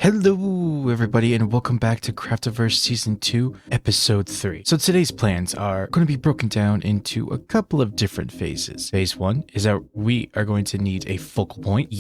Hello everybody and welcome back to Craftiverse Season 2, Episode 3. So today's plans are going to be broken down into a couple of different phases. Phase 1 is that we are going to need a focal point.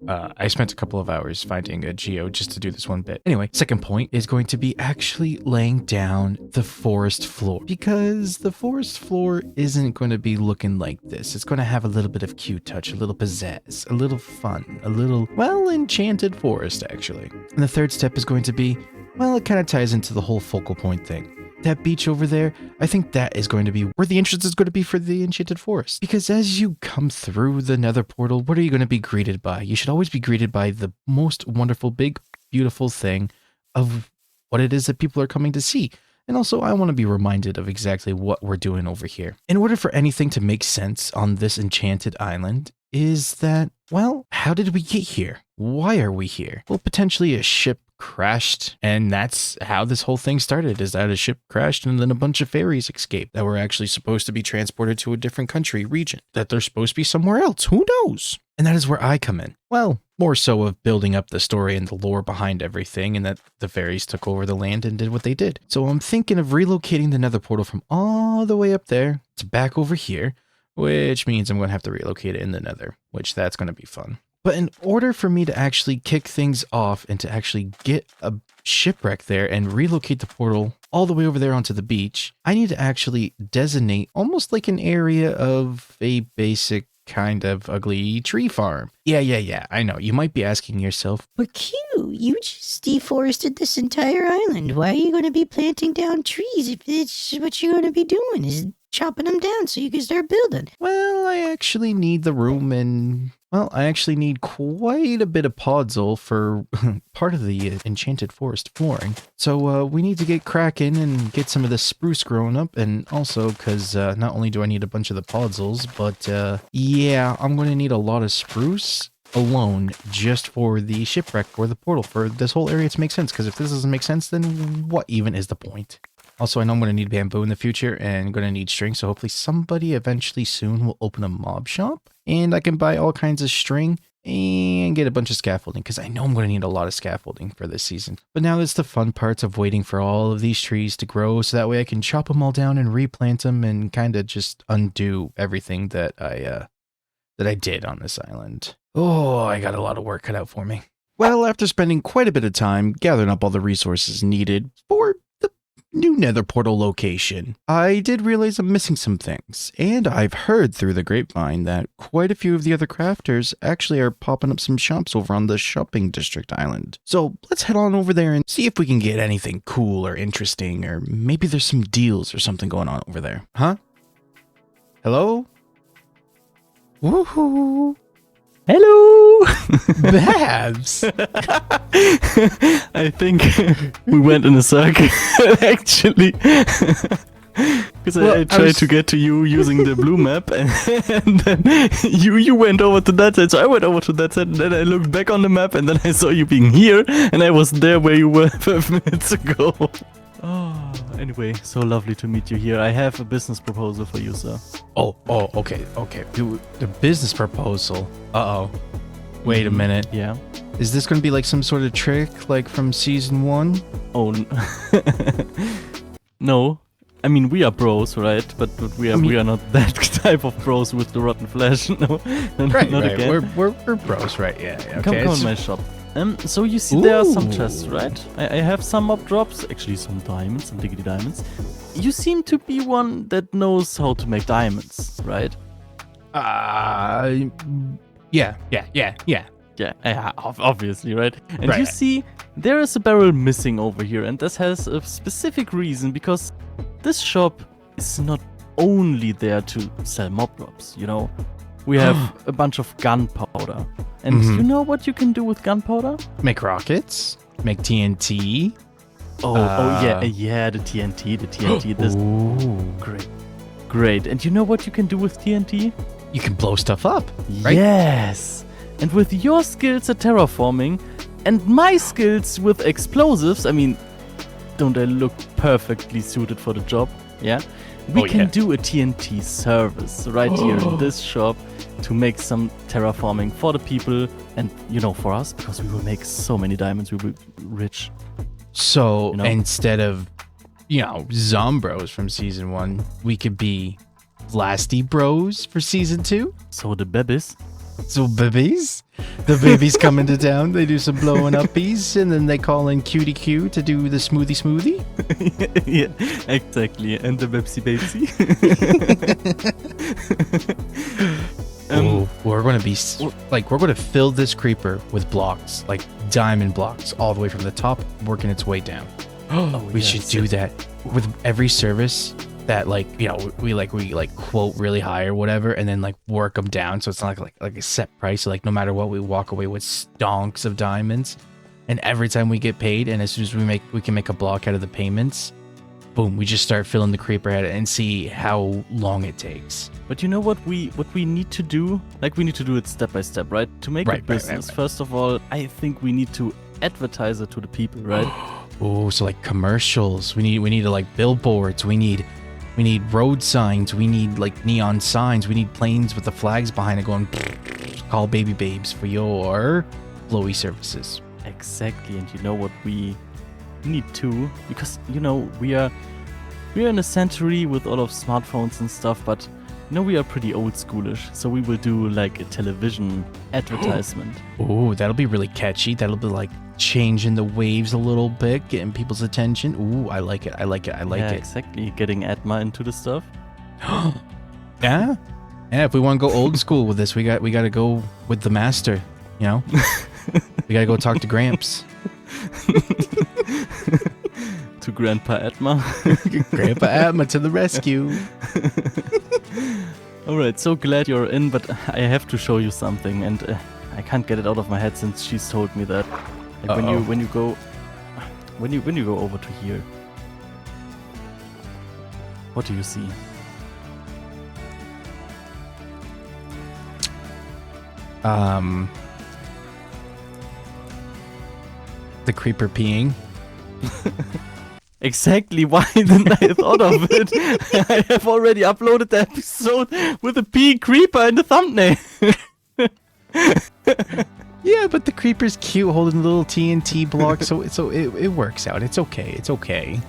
I spent a couple of hours finding a geo just to do this one bit. Anyway, second point is going to be actually laying down the forest floor, because the forest floor isn't going to be looking like this. It's going to have a little bit of cute touch, a little pizzazz, a little fun, a little, well, Enchanted Forest actually. And the third step is going to be, well, it kind of ties into the whole focal point thing. That beach over there, I think that is going to be where the entrance is going to be for the Enchanted Forest. Because as you come through the Nether portal, what are you going to be greeted by? You should always be greeted by the most wonderful, big, beautiful thing of what it is that people are coming to see. And also, I want to be reminded of exactly what we're doing over here. In order for anything to make sense on this enchanted island, is that, well, how did we get here? Why are we here? Well, potentially a ship crashed, and that's how this whole thing started, is that a ship crashed and then a bunch of fairies escaped that were actually supposed to be transported to a different country, region, that they're supposed to be somewhere else. Who knows? And that is where I come in. Well, more so of building up the story and the lore behind everything, and that the fairies took over the land and did what they did. So I'm thinking of relocating the Nether portal from all the way up there to back over here, which means I'm going to have to relocate it in the Nether, which that's going to be fun. But in order for me to actually kick things off and to actually get a shipwreck there and relocate the portal all the way over there onto the beach, I need to actually designate almost like an area of a basic kind of ugly tree farm. Yeah, I know. You might be asking yourself, But Q, you just deforested this entire island. Why are you going to be planting down trees if it's what you're going to be doing is chopping them down so you can start building? well, I actually need the room and, well, I actually need quite a bit of podzol for part of the Enchanted Forest flooring. So we need to get cracking and get some of the spruce growing up, and also because not only do I need a bunch of the podzols, but yeah, I'm going to need a lot of spruce alone just for the shipwreck or the portal for this whole area to make sense, because if this doesn't make sense, then what even is the point? Also, I know I'm going to need bamboo in the future and going to need string, so hopefully somebody eventually soon will open a mob shop and I can buy all kinds of string and get a bunch of scaffolding, because I know I'm going to need a lot of scaffolding for this season. But now there's the fun parts of waiting for all of these trees to grow, so that way I can chop them all down and replant them and kind of just undo everything that I did on this island. Oh, I got a lot of work cut out for me. Well, after spending quite a bit of time gathering up all the resources needed for the new Nether portal location, I did realize I'm missing some things, and I've heard through the grapevine that quite a few of the other crafters actually are popping up some shops over on the shopping district island. So let's head on over there and see if we can get anything cool or interesting, or maybe there's some deals or something going on over there. Huh? Hello? Woohoo! Hello! Babs! I think we went in a circle, actually. Because I tried to get to you using the blue map, and then you went over to that side, so I went over to that side, and then I looked back on the map, and then I saw you being here, and I was there where you were 5 minutes ago. Oh, anyway, so lovely to meet you here. I have a business proposal for you, sir. Oh, okay. Dude, the business proposal. Uh-oh. Wait a minute. Yeah? Is this going to be like some sort of trick, like from season 1? Oh, no. I mean, we are bros, right? But we are not that type of bros with the rotten flesh. No, right. Not again. We're bros, right? Yeah. Okay. Come in my shop. So you see there are some chests, right? I have some mob drops, actually some diamonds, some diggity diamonds. You seem to be one that knows how to make diamonds, right? Yeah. Yeah, obviously, right? And Right. you see, there is a barrel missing over here, and this has a specific reason, because this shop is not only there to sell mob drops, you know? We have a bunch of gunpowder. And you know what you can do with gunpowder? Make rockets, make TNT. Yeah, the TNT, this great. And you know what you can do with TNT? You can blow stuff up, right? Yes. And with your skills at terraforming and my skills with explosives, I mean, don't I look perfectly suited for the job? Yeah. we can do a TNT service right here in this shop to make some terraforming for the people and, for us, because we will make so many diamonds, we will be rich. So instead of, Zombros from season 1, we could be Blasty Bros for season 2. So the babies. So babies? The babies come into town, they do some blowing uppies, and then they call in Cutie Q to do the smoothie. Yeah, exactly. And the Bebsy Babesy. We're gonna be we're gonna fill this creeper with blocks, like diamond blocks, all the way from the top, working its way down. We should do that with every service that we quote really high or whatever, and then work them down so it's not like a set price. So no matter what, we walk away with stonks of diamonds, and every time we get paid, and as soon as we can make a block out of the payments, boom, we just start filling the creeper head and see how long it takes. But you know what we need to do? We need to do it step by step, right? To make a business, first of all, I think we need to advertise it to the people, right? Oh, so commercials. We need to billboards. We need road signs. We need neon signs. We need planes with the flags behind it going, call baby babes for your flowy services. Exactly. And you know what we need to, because we are in a century with all of smartphones and stuff, but we are pretty old schoolish, so we will do a television advertisement. Oh, that'll be really catchy. That'll be changing the waves a little bit, getting people's attention. Ooh, I like it. Yeah, exactly. Getting Atma into the stuff. Yeah. If we want to go old school with this, we got to go with the master. We got to go talk to Gramps. To Grandpa Atma. Grandpa Atma to the rescue. Alright, so glad you're in, but I have to show you something, and I can't get it out of my head since she's told me that. When you go over to here, what do you see? The creeper peeing. Exactly, why didn't I thought of it? I have already uploaded the episode with a peeing creeper in the thumbnail. Yeah, but the creeper's cute holding the little TNT block, so it works out. It's okay. It's okay.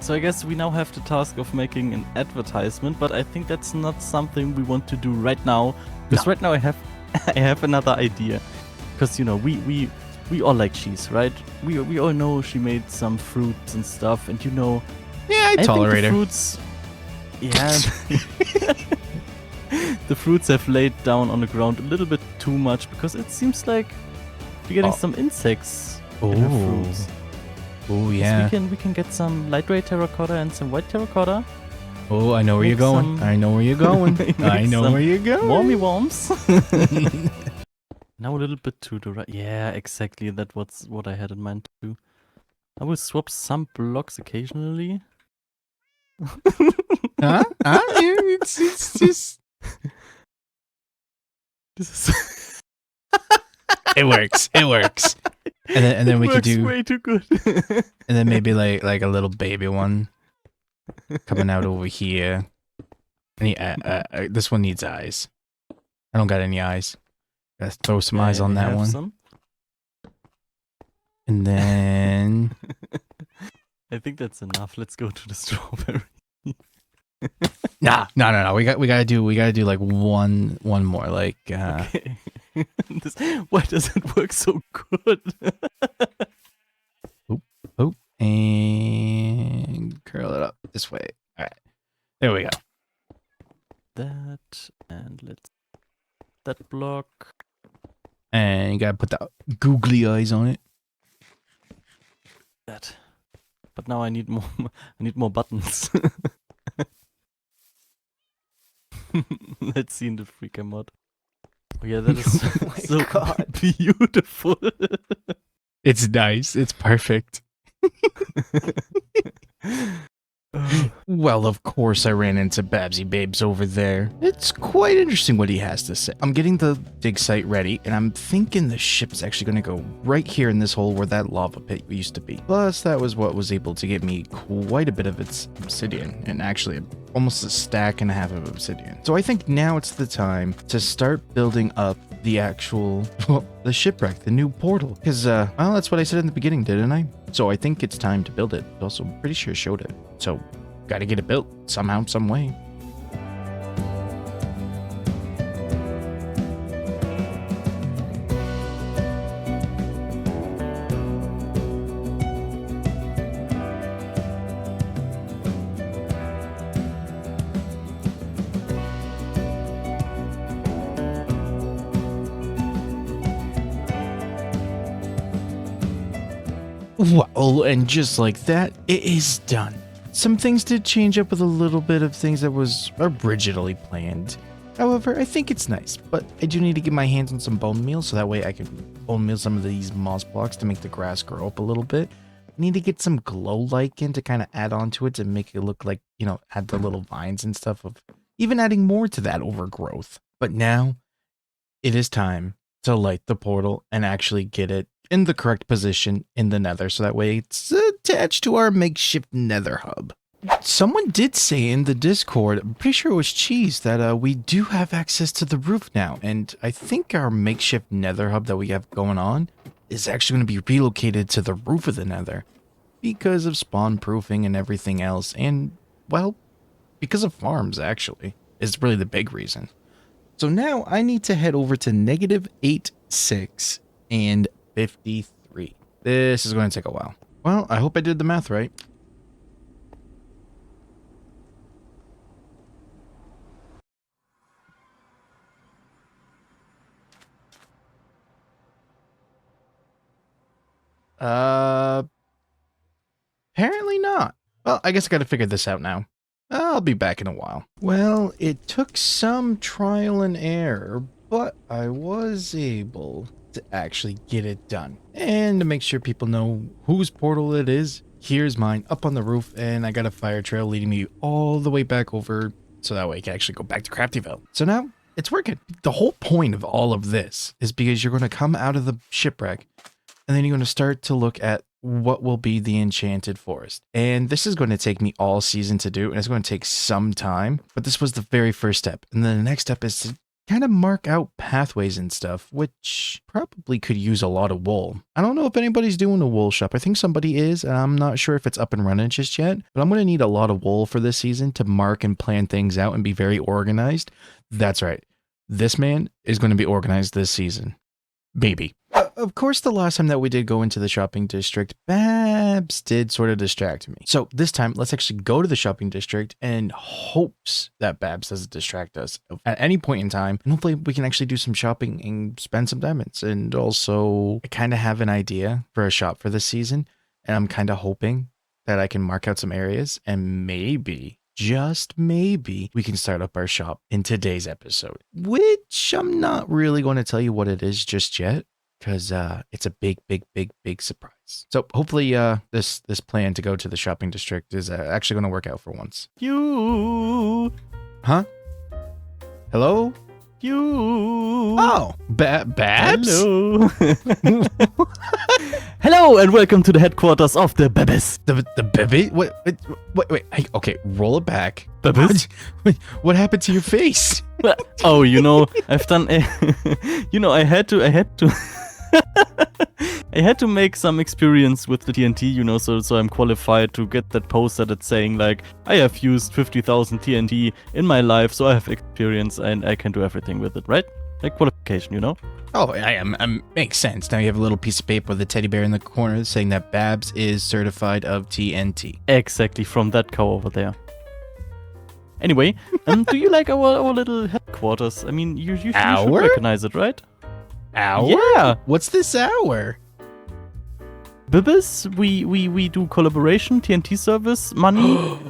So I guess we now have the task of making an advertisement, but I think that's not something we want to do right now. Because right now I have another idea. Because we all like cheese, right? We all know she made some fruits and stuff, and Yeah, I tolerate her. Fruits, yeah. The fruits have laid down on the ground a little bit too much, because it seems like we're getting some insects in her fruits. Oh yeah. So we can get some light gray terracotta and some white terracotta. Oh, I know where you're going. I know where you're going. I know where you're going. Wormy worms. Now a little bit to the right. Yeah, exactly. That was what I had in mind too. I will swap some blocks occasionally. Huh? It's just. This is. It works. And then we could do way too good. and then maybe like a little baby one coming out over here. This one needs eyes. I don't got any eyes. Let's throw some eyes on that one. Some. And then I think that's enough. Let's go to the strawberry. No. We gotta do like one more. Okay. Why does it work so good? Oop, and curl it up this way. All right, there we go. That, and let's that block. And you gotta put the googly eyes on it. That, but now I need more. I need more buttons. Let's see in the freaker mod. Oh yeah, that is so God. beautiful. It's nice. It's perfect. Well, of course I ran into Babsy Babes over there. It's quite interesting what he has to say. I'm getting the dig site ready, and I'm thinking the ship's actually going to go right here in this hole where that lava pit used to be. Plus, that was what was able to get me quite a bit of its obsidian, and actually almost a stack and a half of obsidian. So I think now it's the time to start building up the actual, well, the shipwreck, the new portal. Because, well, that's what I said in the beginning, didn't I? So I think it's time to build it. Also, I'm pretty sure it showed it. So, gotta get it built somehow, some way. Well, and just like that, it is done. Some things did change up with a little bit of things that was originally planned. However, I think it's nice, but I do need to get my hands on some bone meal so that way I can bone meal some of these moss blocks to make the grass grow up a little bit. I need to get some glow lichen to kind of add on to it to make it look like, you know, add the little vines and stuff of even adding more to that overgrowth. But now it is time to light the portal and actually get it in the correct position in the nether so that way it's attached to our makeshift nether hub. Someone did say in the Discord, I'm pretty sure it was Cheese, that we do have access to the roof now, and I think our makeshift nether hub that we have going on is actually going to be relocated to the roof of the nether because of spawn proofing and everything else, and well, because of farms actually is really the big reason. So now I need to head over to -8, 6, and 53. This is going to take a while. Well, I hope I did the math right. Apparently not. Well, I guess I gotta figure this out now. I'll be back in a while. Well, it took some trial and error, but I was able to actually get it done. And to make sure people know whose portal it is, here's mine up on the roof, and I got a fire trail leading me all the way back over so that way I can actually go back to Craftiverse. So now it's working. The whole point of all of this is because you're going to come out of the shipwreck and then you're going to start to look at what will be the Enchanted Forest. And this is going to take me all season to do, and it's going to take some time, but this was the very first step. And then the next step is to kind of mark out pathways and stuff, which probably could use a lot of wool. I don't know if anybody's doing a wool shop. I think somebody is, and I'm not sure if it's up and running just yet, but I'm going to need a lot of wool for this season to mark and plan things out and be very organized. That's right. This man is going to be organized this season. Maybe. Of course, the last time that we did go into the shopping district, Babs did sort of distract me. So this time, let's actually go to the shopping district in hopes that Babs doesn't distract us at any point in time. And hopefully we can actually do some shopping and spend some diamonds. And also, I kind of have an idea for a shop for this season. And I'm kind of hoping that I can mark out some areas and maybe, just maybe, we can start up our shop in today's episode. Which I'm not really going to tell you what it is just yet, because it's a big surprise. So hopefully this plan to go to the shopping district is actually going to work out for once. You. Huh? Hello? You. Oh, Babs? Hello. Hello and welcome to the headquarters of the Babes. The baby? Wait. Hey, okay, roll it back. Babes? What happened to your face? Oh, you know, I've done. I had to. I had to make some experience with the TNT, you know, so I'm qualified to get that poster that's saying like, I have used 50,000 TNT in my life, so I have experience and I can do everything with it, right? Like qualification, you know? Oh, makes sense. Now you have a little piece of paper with a teddy bear in the corner saying that Babs is certified of TNT. Exactly, from that cow over there. Anyway, do you like our little headquarters? I mean, you should recognize it, right? Hour? Yeah. What's this hour? Bibis, we do collaboration, TNT service, money.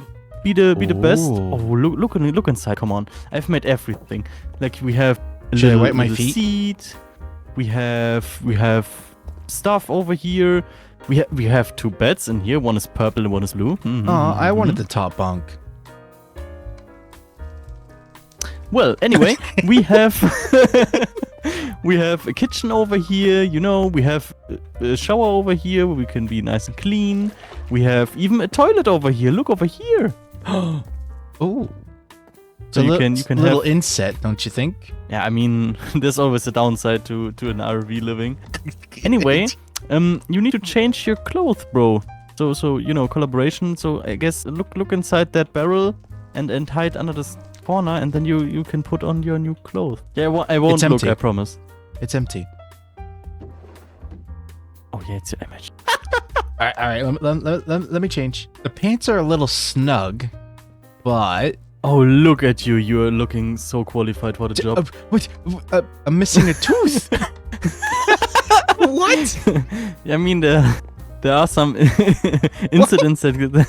be the best. Oh, look inside. Come on, I've made everything. Like we have. Should I wipe my feet? Seat. We have stuff over here. We have two beds in here. One is purple and one is blue. I wanted the top bunk. Well, anyway, we have we have a kitchen over here. You know, we have a shower over here where we can be nice and clean. We have even a toilet over here. Look over here. Oh. So you can little have inset, don't you think? Yeah, I mean, there's always a downside to an RV living. Anyway, you need to change your clothes, bro. So you know, collaboration. So I guess look inside that barrel and hide under this corner, and then you can put on your new clothes. Yeah, I won't look, I promise. It's empty. Oh yeah, it's your image. All right. Let me change. The pants are a little snug, but Oh, look at you. You're looking so qualified for the job. I'm missing a tooth. What? I mean, there are some incidents that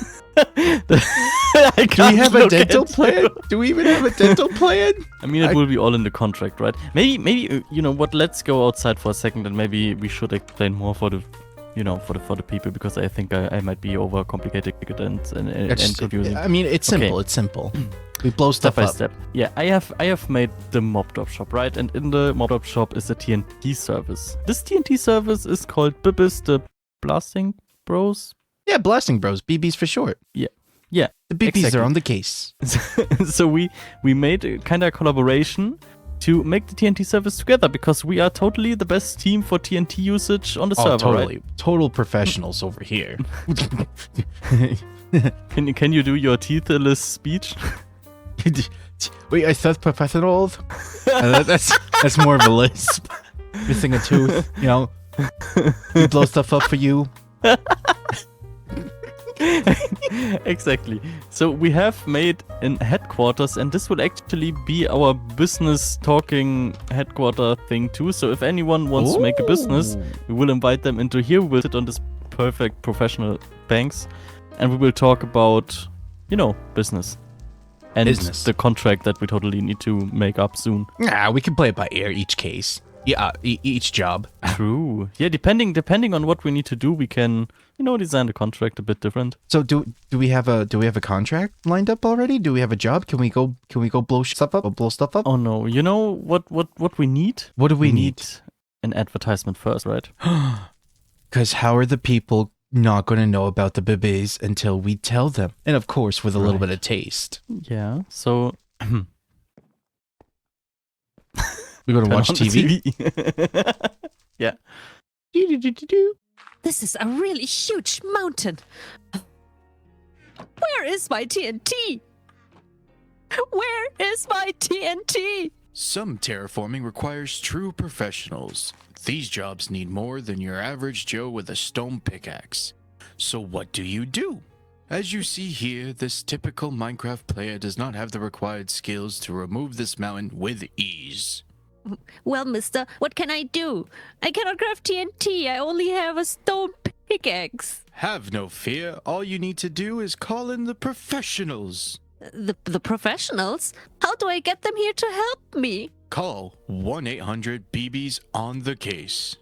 I Do can't we have a look dental at plan? you. Do we even have a dental plan? I mean, it will be all in the contract, right? Maybe you know what? Let's go outside for a second, and maybe we should explain more for the, you know, for the people, because I think I might be overcomplicated and confusing. I mean, it's simple. Okay. It's simple. We blow stuff Step by up. step. Yeah, I have made the mob drop shop, right? And in the mob drop shop is a TNT service. This TNT service is called Bibis the Blasting Bros. Yeah, blasting bros. BBs for short. Yeah. The BBs Exactly. are on the case. So we made a kind of collaboration to make the TNT service together, because we are totally the best team for TNT usage on the server, totally. right? Total professionals over here. Can you do your teethless speech? Wait, I said professionals? That's more of a lisp. Missing a tooth, you know. We blow stuff up for you. Exactly. So we have made in headquarters, and this will actually be our business talking headquarter thing too. So if anyone wants to make a business, we will invite them into here. We will sit on this perfect professional banks, and we will talk about, you know, business. And the contract that we totally need to make up soon. We can play it by ear each case. Yeah, each job. True. Yeah, depending on what we need to do, we can, you know, design the contract a bit different. So do we have a contract lined up already? Do we have a job? Can we go blow stuff up? Blow stuff up? Oh no, you know what we need? What do we need? An advertisement first, right? Because how are the people not going to know about the bebés until we tell them? And of course, with a little bit of taste. Yeah. So we're going to watch TV. Yeah. This is a really huge mountain. Where is my TNT? Where is my TNT? Some terraforming requires true professionals. These jobs need more than your average Joe with a stone pickaxe. So what do? As you see here, this typical Minecraft player does not have the required skills to remove this mountain with ease. Well, mister, what can I do? I cannot craft TNT. I only have a stone pickaxe. Have no fear, all you need to do is call in the professionals. The professionals? How do I get them here to help me? Call 1-800-BBs on the case.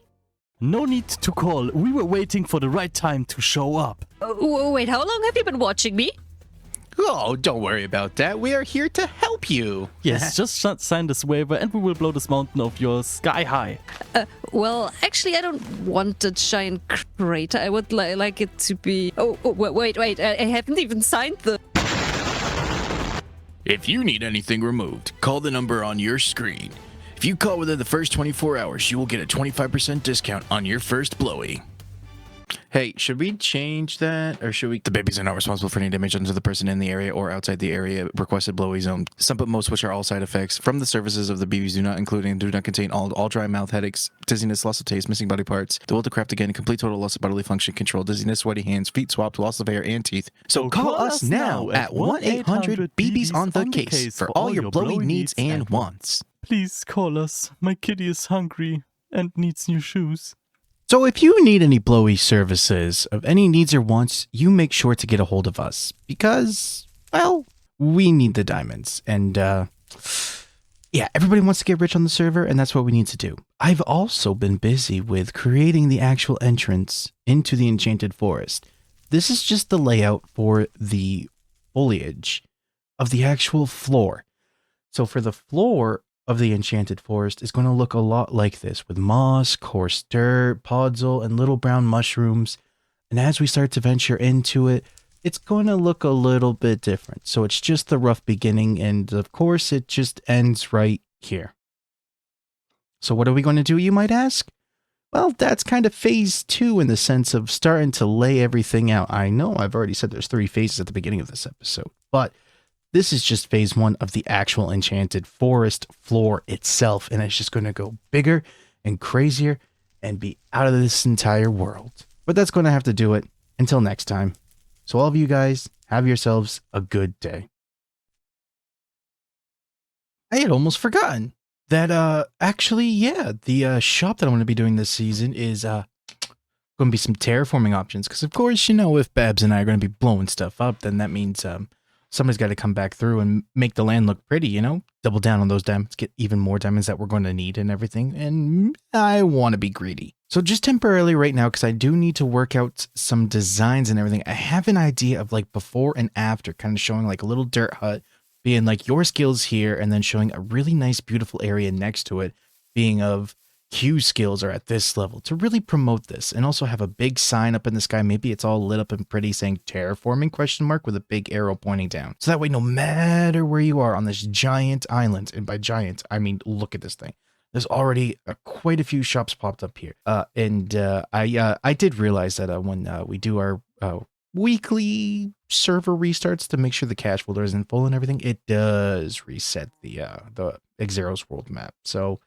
No need to call. We were waiting for the right time to show up. Wait, how long have you been watching me? Oh, don't worry about that. We are here to help you. Yes, just sign this waiver and we will blow this mountain of yours sky high. Well, actually, I don't want a giant crater. I would like it to be... Oh, wait. I haven't even signed the... If you need anything removed, call the number on your screen. If you call within the first 24 hours, you will get a 25% discount on your first blowy. Hey, should we change that, or should we? The babies are not responsible for any damage done to the person in the area or outside the area requested blowy zone. Some but most which are all side effects from the services of the BBs do not include and do not contain all dry mouth, headaches, dizziness, loss of taste, missing body parts, the will to craft again, complete total loss of bodily function, control, dizziness, sweaty hands, feet swapped, loss of hair, and teeth. So call us now at 1-800-BBs on the case for all your blowy needs and wants. Please call us. My kitty is hungry and needs new shoes. So if you need any blowy services of any needs or wants, you make sure to get a hold of us because, well, we need the diamonds. And, yeah, everybody wants to get rich on the server, and that's what we need to do. I've also been busy with creating the actual entrance into the Enchanted Forest. This is just the layout for the foliage of the actual floor. So for the floor of the Enchanted Forest is going to look a lot like this, with moss, coarse dirt, podzol, and little brown mushrooms. And as we start to venture into it, it's going to look a little bit different. So it's just the rough beginning, and of course it just ends right here. So what are we going to do, you might ask? Well, that's kind of phase 2 in the sense of starting to lay everything out. I know I've already said there's 3 phases at the beginning of this episode, but this is just phase 1 of the actual Enchanted Forest floor itself, and it's just going to go bigger and crazier and be out of this entire world. But that's going to have to do it until next time. So all of you guys, have yourselves a good day. I had almost forgotten that actually, yeah, the shop that I'm going to be doing this season is going to be some terraforming options, because of course, you know, if Babs and I are going to be blowing stuff up, then that means somebody's got to come back through and make the land look pretty, you know, double down on those diamonds, get even more diamonds that we're going to need and everything, and I want to be greedy. So just temporarily right now, because I do need to work out some designs and everything, I have an idea of like before and after, kind of showing like a little dirt hut being like your skills here, and then showing a really nice, beautiful area next to it being of Q's skills are at this level, to really promote this, and also have a big sign up in the sky. Maybe it's all lit up and pretty saying terraforming ? With a big arrow pointing down. So that way, no matter where you are on this giant island, and by giant, I mean, look at this thing. There's already quite a few shops popped up here. I did realize that when we do our weekly server restarts to make sure the cache folder isn't full and everything, it does reset the Xero's world map. So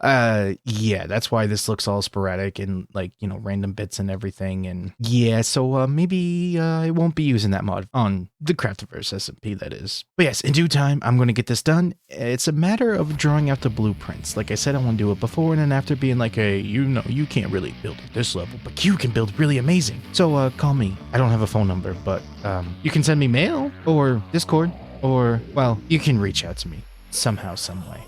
yeah, that's why this looks all sporadic and like, you know, random bits and everything. And yeah, so maybe I won't be using that mod on the Craftiverse SMP, that is. But yes, in due time, I'm going to get this done. It's a matter of drawing out the blueprints. Like I said, I want to do it before and then after, being like, hey, you know, you can't really build at this level, but you can build really amazing. So call me. I don't have a phone number, but you can send me mail or Discord, or, well, you can reach out to me somehow, some way.